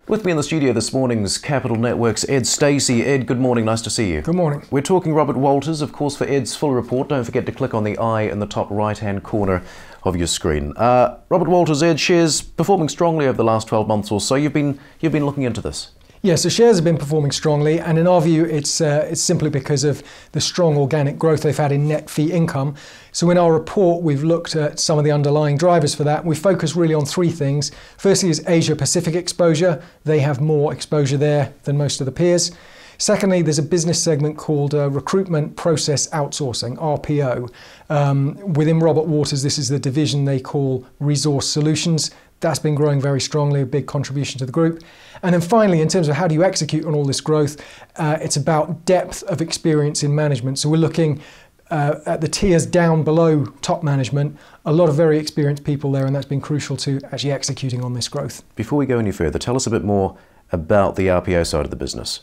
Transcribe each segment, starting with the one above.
With me in the studio this morning's Capital Network's Ed Stacey. Ed, good morning, nice to see you. Good morning. We're talking Robert Walters, of course. For Ed's full report, don't forget to click on the eye in the top right-hand corner of your screen. Robert Walters, Ed, shares performing strongly over the last 12 months or so. You've been looking into this. Yes, the shares have been performing strongly, and in our view, it's simply because of the strong organic growth they've had in net fee income. So in our report, we've looked at some of the underlying drivers for that. We focus really on three things. Firstly is Asia-Pacific exposure. They have more exposure there than most of the peers. Secondly, there's a business segment called Recruitment Process Outsourcing, RPO. Within Robert Walters, this is the division they call Resource Solutions. That's been growing very strongly, a big contribution to the group. And then finally, in terms of how do you execute on all this growth, it's about depth of experience in management. So we're looking at the tiers down below top management, a lot of very experienced people there, and that's been crucial to actually executing on this growth. Before we go any further, tell us a bit more about the RPO side of the business.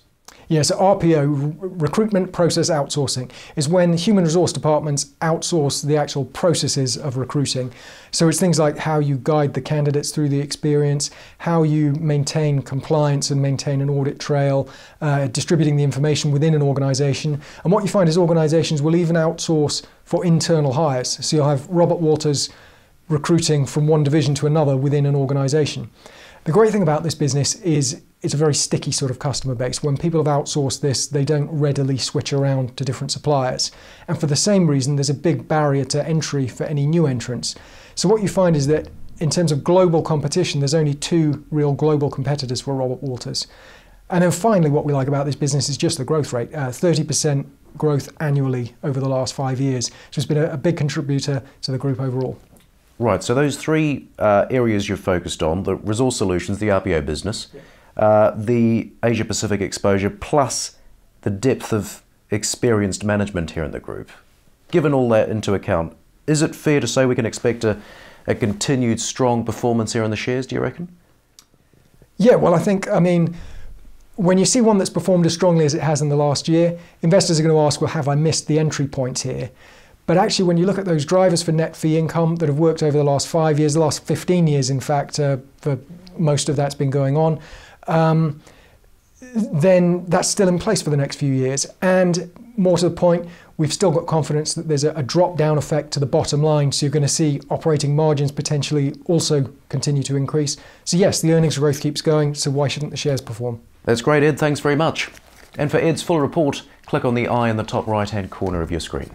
Yes, RPO, Recruitment Process Outsourcing, is when human resource departments outsource the actual processes of recruiting. So it's things like how you guide the candidates through the experience, how you maintain compliance and maintain an audit trail, distributing the information within an organisation. And what you find is organisations will even outsource for internal hires. So you'll have Robert Walters recruiting from one division to another within an organisation. The great thing about this business is it's a very sticky sort of customer base. When people have outsourced this, they don't readily switch around to different suppliers. And for the same reason, there's a big barrier to entry for any new entrants. So what you find is that in terms of global competition, there's only two real global competitors for Robert Walters. And then finally, what we like about this business is just the growth rate, 30% growth annually over the last 5 years. So it's been a big contributor to the group overall. Right, so those three areas you've focused on, the resource solutions, the RPO business, the Asia-Pacific exposure, plus the depth of experienced management here in the group. Given all that into account, is it fair to say we can expect a continued strong performance here in the shares, do you reckon? Yeah, well, I mean, when you see one that's performed as strongly as it has in the last year, investors are going to ask, well, have I missed the entry points here? But actually, when you look at those drivers for net fee income that have worked over the last 5 years, the last 15 years, in fact, for most of that's been going on, then that's still in place for the next few years. And more to the point, we've still got confidence that there's a drop-down effect to the bottom line. So you're going to see operating margins potentially also continue to increase. So yes, the earnings growth keeps going, so why shouldn't the shares perform? That's great, Ed. Thanks very much. And for Ed's full report, click on the eye in the top right-hand corner of your screen.